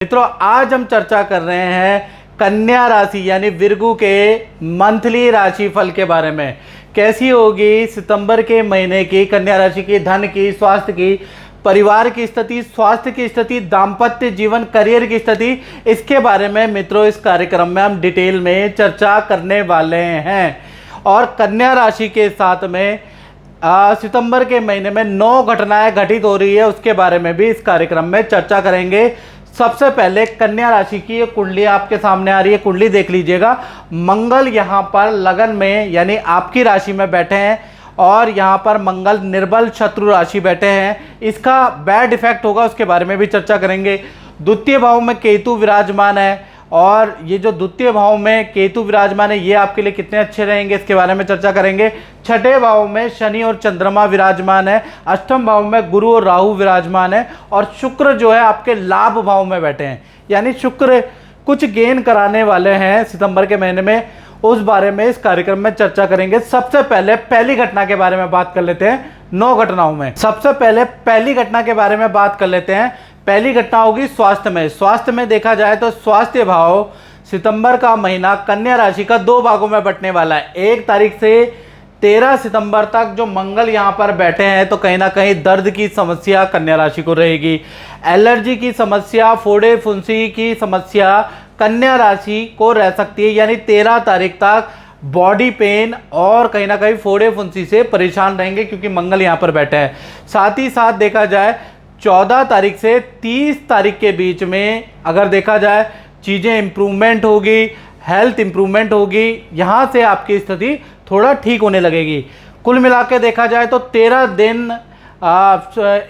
मित्रों आज हम चर्चा कर रहे हैं कन्या राशि यानी विर्गु के मंथली राशिफल के बारे में। कैसी होगी सितंबर के महीने की कन्या राशि की धन की, स्वास्थ्य की, परिवार की स्थिति, स्वास्थ्य की स्थिति, दाम्पत्य जीवन, करियर की स्थिति, इसके बारे में मित्रों इस कार्यक्रम में हम डिटेल में चर्चा करने वाले हैं। और कन्या राशि के साथ में सितंबर के महीने में 9 घटनाएं घटित हो रही है, उसके बारे में भी इस कार्यक्रम में चर्चा करेंगे। सबसे पहले कन्या राशि की कुंडली आपके सामने आ रही है, कुंडली देख लीजिएगा। मंगल यहाँ पर लगन में यानी आपकी राशि में बैठे हैं और यहाँ पर मंगल निर्बल शत्रु राशि बैठे हैं। इसका बैड इफेक्ट होगा, उसके बारे में भी चर्चा करेंगे। द्वितीय भाव में केतु विराजमान है और ये जो द्वितीय भाव में केतु विराजमान है ये आपके लिए कितने अच्छे रहेंगे, इसके बारे में चर्चा करेंगे। छठे भाव में शनि और चंद्रमा विराजमान है, अष्टम भाव में गुरु और राहु विराजमान है और शुक्र जो है आपके लाभ भाव में बैठे हैं, यानी शुक्र कुछ गेन कराने वाले हैं सितंबर के महीने में। उस बारे में इस कार्यक्रम में चर्चा करेंगे। सबसे पहले पहली घटना के बारे में बात कर लेते हैं। 9 घटनाओं में सबसे पहले पहली घटना के बारे में बात कर लेते हैं। पहली घटना होगी स्वास्थ्य में। स्वास्थ्य में देखा जाए तो स्वास्थ्य भाव सितंबर का महीना कन्या राशि का 2 भागों में बंटने वाला है। 1 तारीख से 13 सितंबर तक जो मंगल यहाँ पर बैठे हैं तो कहीं ना कहीं दर्द की समस्या कन्या राशि को रहेगी, एलर्जी की समस्या, फोड़े फुंसी की समस्या कन्या राशि को रह सकती है। यानी 13 तारीख तक बॉडी पेन और कहीं ना कहीं फोड़े फुंसी से परेशान रहेंगे क्योंकि मंगल यहाँ पर बैठे हैं। साथ ही साथ देखा जाए 14 तारीख से 30 तारीख के बीच में अगर देखा जाए चीज़ें इम्प्रूवमेंट होगी, हेल्थ इम्प्रूवमेंट होगी, यहाँ से आपकी स्थिति थोड़ा ठीक होने लगेगी। कुल मिला के देखा जाए तो 13 दिन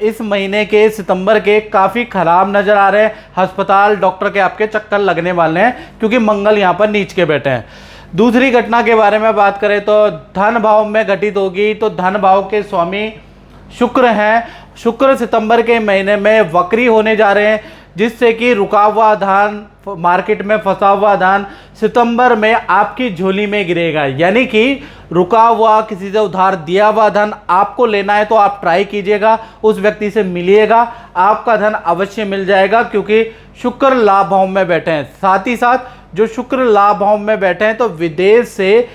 इस महीने के सितंबर के काफ़ी ख़राब नज़र आ रहे हैं। अस्पताल डॉक्टर के आपके चक्कर लगने वाले हैं क्योंकि मंगल यहाँ पर नीच के बैठे हैं। दूसरी घटना के बारे में बात करें तो धन भाव में घटित होगी। तो धन भाव के स्वामी शुक्र हैं। शुक्र सितंबर के महीने में वक्री होने जा रहे हैं जिससे कि रुका हुआ धन, मार्केट में फंसा हुआ धन सितंबर में आपकी झोली में गिरेगा। यानी कि रुका हुआ किसी से उधार दिया हुआ धन आपको लेना है तो आप ट्राई कीजिएगा, उस व्यक्ति से मिलिएगा, आपका धन अवश्य मिल जाएगा क्योंकि शुक्र लाभ भाव में बैठे हैं। साथ ही साथ जो शुक्र लाभ भाव में बैठे हैं तो विदेश से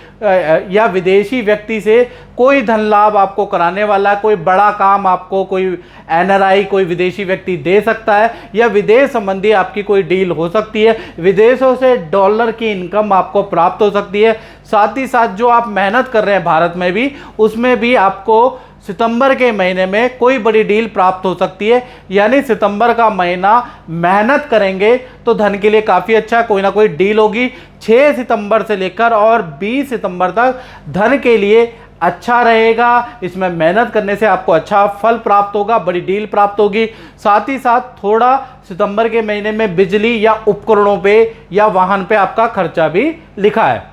या विदेशी व्यक्ति से कोई धन लाभ आपको कराने वाला, कोई बड़ा काम आपको कोई एनआरआई कोई विदेशी व्यक्ति दे सकता है या विदेश संबंधी आपकी कोई डील हो सकती है। विदेशों से डॉलर की इनकम आपको प्राप्त हो सकती है। साथ ही साथ जो आप मेहनत कर रहे हैं भारत में भी, उसमें भी आपको सितंबर के महीने में कोई बड़ी डील प्राप्त हो सकती है। यानी सितंबर का महीना मेहनत करेंगे तो धन के लिए काफ़ी अच्छा, कोई ना कोई डील होगी। 6 सितंबर से लेकर और 20 सितंबर तक धन के लिए अच्छा रहेगा। इसमें मेहनत करने से आपको अच्छा फल प्राप्त होगा, बड़ी डील प्राप्त होगी। साथ ही साथ थोड़ा सितंबर के महीने में बिजली या उपकरणों पे या वाहन पे आपका खर्चा भी लिखा है।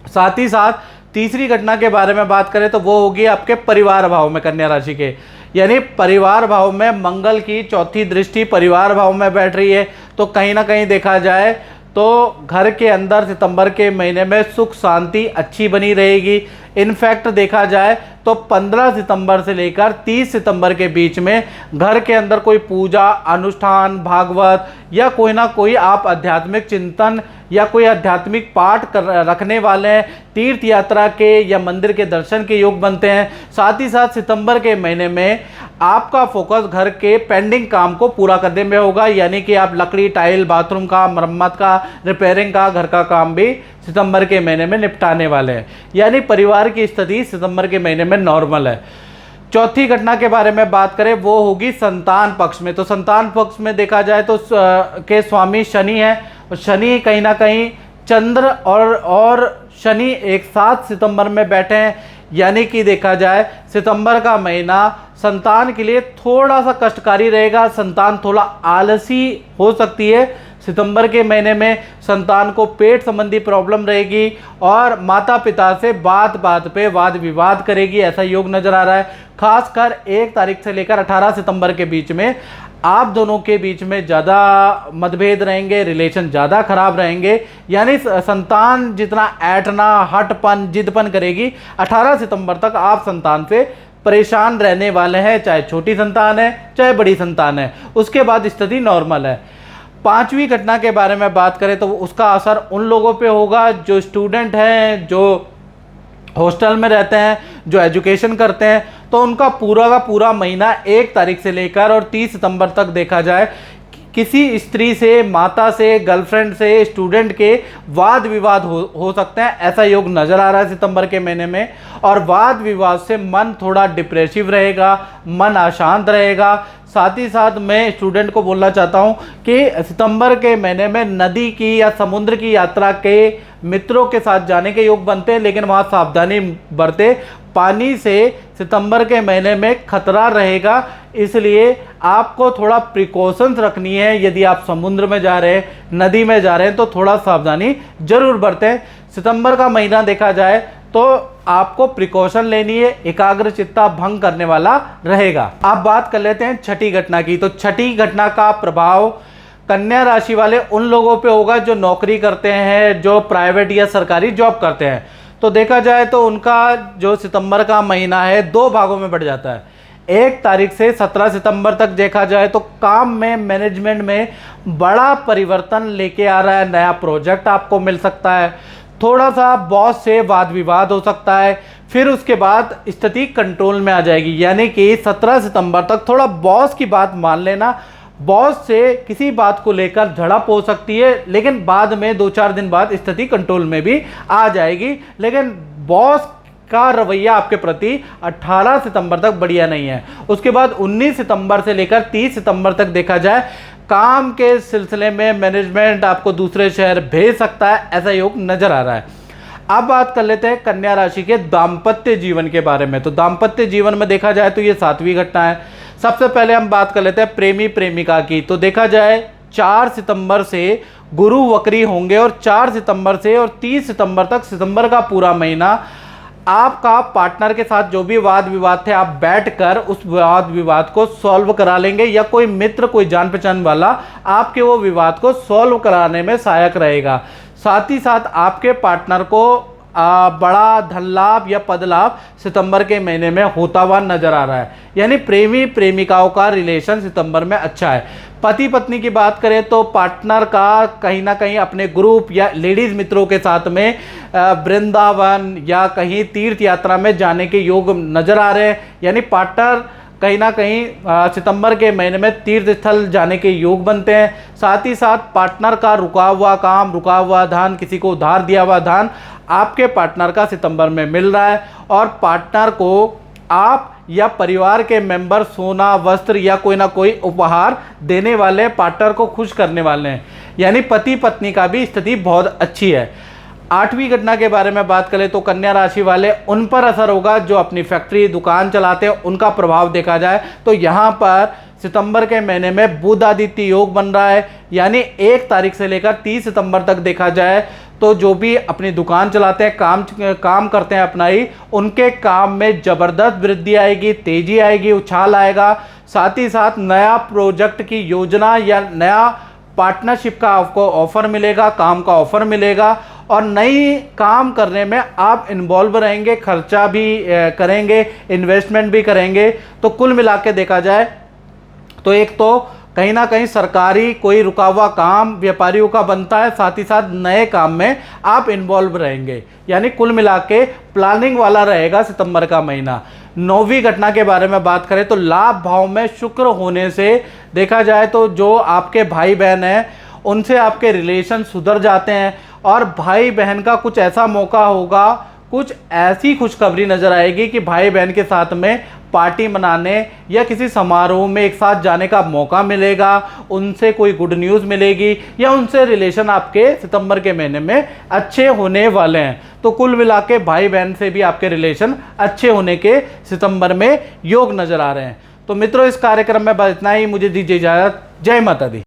साथ ही साथ तीसरी घटना के बारे में बात करें तो वो होगी आपके परिवार भाव में कन्या राशि के, यानी परिवार भाव में मंगल की चौथी दृष्टि परिवार भाव में बैठ रही है। तो कहीं ना कहीं देखा जाए तो घर के अंदर सितंबर के महीने में सुख शांति अच्छी बनी रहेगी। इनफैक्ट देखा जाए तो 15 सितंबर से लेकर 30 सितंबर के बीच में घर के अंदर कोई पूजा अनुष्ठान, भागवत या कोई ना कोई आप आध्यात्मिक चिंतन या कोई आध्यात्मिक पाठ रखने वाले हैं, तीर्थ यात्रा के या मंदिर के दर्शन के योग बनते हैं। साथ ही साथ सितंबर के महीने में आपका फोकस घर के पेंडिंग काम को पूरा करने में होगा, यानी कि आप लकड़ी, टाइल, बाथरूम का मरम्मत का, रिपेयरिंग का, घर का काम भी सितंबर के महीने में निपटाने वाले हैं। यानी परिवार की स्थिति सितंबर के महीने में नॉर्मल है। चौथी घटना के बारे में बात करें वो होगी संतान पक्ष में। तो संतान पक्ष में देखा जाए तो के स्वामी शनि है और शनि कहीं ना कहीं चंद्र और शनि एक साथ सितंबर में बैठे हैं। यानी कि देखा जाए सितंबर का महीना संतान के लिए थोड़ा सा कष्टकारी रहेगा, संतान थोड़ा आलसी हो सकती है। सितंबर के महीने में संतान को पेट संबंधी प्रॉब्लम रहेगी और माता पिता से बात बात पे वाद विवाद करेगी, ऐसा योग नजर आ रहा है। खासकर 1 तारीख से लेकर 18 सितंबर के बीच में आप दोनों के बीच में ज़्यादा मतभेद रहेंगे, रिलेशन ज़्यादा खराब रहेंगे। यानी संतान जितना ऐठना, हटपन, जिदपन करेगी, 18 सितंबर तक आप संतान से परेशान रहने वाले हैं, चाहे छोटी संतान है चाहे बड़ी संतान है। उसके बाद स्थिति नॉर्मल है। पांचवी घटना के बारे में बात करें तो उसका असर उन लोगों पे होगा जो स्टूडेंट हैं, जो हॉस्टल में रहते हैं, जो एजुकेशन करते हैं। तो उनका पूरा का पूरा महीना 1 तारीख से लेकर और 30 सितंबर तक देखा जाए किसी स्त्री से, माता से, गर्लफ्रेंड से, स्टूडेंट के वाद विवाद हो सकते हैं, ऐसा योग नज़र आ रहा है सितंबर के महीने में। और वाद विवाद से मन थोड़ा डिप्रेसिव रहेगा, मन अशांत रहेगा। साथ ही साथ मैं स्टूडेंट को बोलना चाहता हूं कि सितंबर के महीने में नदी की या समुद्र की यात्रा के मित्रों के साथ जाने के योग बनते हैं, लेकिन वहां सावधानी बरते। पानी से सितंबर के महीने में खतरा रहेगा, इसलिए आपको थोड़ा प्रिकॉशंस रखनी है। यदि आप समुद्र में जा रहे हैं, नदी में जा रहे हैं, तो थोड़ा सावधानी जरूर बरतें। सितंबर का महीना देखा जाए तो आपको प्रिकॉशन लेनी है, एकाग्रचित्ता भंग करने वाला रहेगा। अब बात कर लेते हैं छठी घटना की। तो छठी घटना का प्रभाव कन्या राशि वाले उन लोगों पे होगा जो नौकरी करते हैं, जो प्राइवेट या सरकारी जॉब करते हैं। तो देखा जाए तो उनका जो सितंबर का महीना है 2 भागों में बढ़ जाता है। 1 तारीख से 17 सितंबर तक देखा जाए तो काम में, मैनेजमेंट में बड़ा परिवर्तन लेके आ रहा है। नया प्रोजेक्ट आपको मिल सकता है, थोड़ा सा बॉस से वाद विवाद हो सकता है, फिर उसके बाद स्थिति कंट्रोल में आ जाएगी। यानी कि 17 सितंबर तक थोड़ा बॉस की बात मान लेना। बॉस से किसी बात को लेकर झड़प हो सकती है, लेकिन बाद में 2-4 दिन बाद स्थिति कंट्रोल में भी आ जाएगी। लेकिन बॉस का रवैया आपके प्रति 18 सितंबर तक बढ़िया नहीं है। उसके बाद 19 सितंबर से लेकर 30 सितंबर तक देखा जाए काम के सिलसिले में मैनेजमेंट आपको दूसरे शहर भेज सकता है, ऐसा योग नजर आ रहा है। अब बात कर लेते हैं कन्या राशि के दाम्पत्य जीवन के बारे में। तो दाम्पत्य जीवन में देखा जाए तो ये 7वीं घटना है। सबसे पहले हम बात कर लेते हैं प्रेमी प्रेमिका की। तो देखा जाए 4 सितंबर से गुरु वक्री होंगे और 4 सितंबर से और 30 सितंबर तक, सितंबर का पूरा महीना आपका पार्टनर के साथ जो भी वाद विवाद थे, आप बैठकर उस वाद विवाद को सॉल्व करा लेंगे, या कोई मित्र, कोई जान पहचान वाला आपके वो विवाद को सॉल्व कराने में सहायक रहेगा। साथ ही साथ आपके पार्टनर को बड़ा धन लाभ या पद लाभ सितंबर के महीने में होता हुआ नजर आ रहा है। यानी प्रेमी प्रेमिकाओं का रिलेशन सितंबर में अच्छा है। पति पत्नी की बात करें तो पार्टनर का कहीं ना कहीं अपने ग्रुप या लेडीज मित्रों के साथ में वृंदावन या कहीं तीर्थ यात्रा में जाने के योग नजर आ रहे हैं। यानी पार्टनर कहीं ना कहीं सितंबर के महीने में तीर्थ स्थल जाने के योग बनते हैं। साथ ही साथ पार्टनर का रुका हुआ काम, रुका हुआ धन, किसी को उधार दिया हुआ धन आपके पार्टनर का सितंबर में मिल रहा है। और पार्टनर को आप या परिवार के मेंबर सोना, वस्त्र या कोई ना कोई उपहार देने वाले, पार्टनर को खुश करने वाले हैं। यानी पति पत्नी का भी स्थिति बहुत अच्छी है। 8वीं घटना के बारे में बात करें तो कन्या राशि वाले, उन पर असर होगा जो अपनी फैक्ट्री, दुकान चलाते हैं, उनका प्रभाव देखा जाए तो यहाँ पर सितंबर के महीने में बुध आदित्य योग बन रहा है। यानी 1 तारीख से लेकर 30 सितंबर तक देखा जाए तो जो भी अपनी दुकान चलाते हैं, काम करते हैं अपना ही, उनके काम में ज़बरदस्त वृद्धि आएगी, तेजी आएगी, उछाल आएगा। साथ ही साथ नया प्रोजेक्ट की योजना या नया पार्टनरशिप का आपको ऑफर मिलेगा, काम का ऑफर मिलेगा और नई काम करने में आप इन्वॉल्व रहेंगे, खर्चा भी करेंगे, इन्वेस्टमेंट भी करेंगे। तो कुल मिला के देखा जाए तो एक तो कहीं ना कहीं सरकारी कोई रुका हुआ काम व्यापारियों का बनता है, साथ ही साथ नए काम में आप इन्वॉल्व रहेंगे। यानी कुल मिला के प्लानिंग वाला रहेगा सितंबर का महीना। 9वीं घटना के बारे में बात करें तो लाभ भाव में शुक्र होने से देखा जाए तो जो आपके भाई बहन हैं उनसे आपके रिलेशन सुधर जाते हैं और भाई बहन का कुछ ऐसा मौका होगा, कुछ ऐसी खुशखबरी नजर आएगी कि भाई बहन के साथ में पार्टी मनाने या किसी समारोह में एक साथ जाने का मौका मिलेगा, उनसे कोई गुड न्यूज़ मिलेगी या उनसे रिलेशन आपके सितंबर के महीने में अच्छे होने वाले हैं। तो कुल मिला के भाई बहन से भी आपके रिलेशन अच्छे होने के सितंबर में योग नजर आ रहे हैं। तो मित्रों, इस कार्यक्रम में बस इतना ही। मुझे दीजिए इजाज़त। जय माता दी।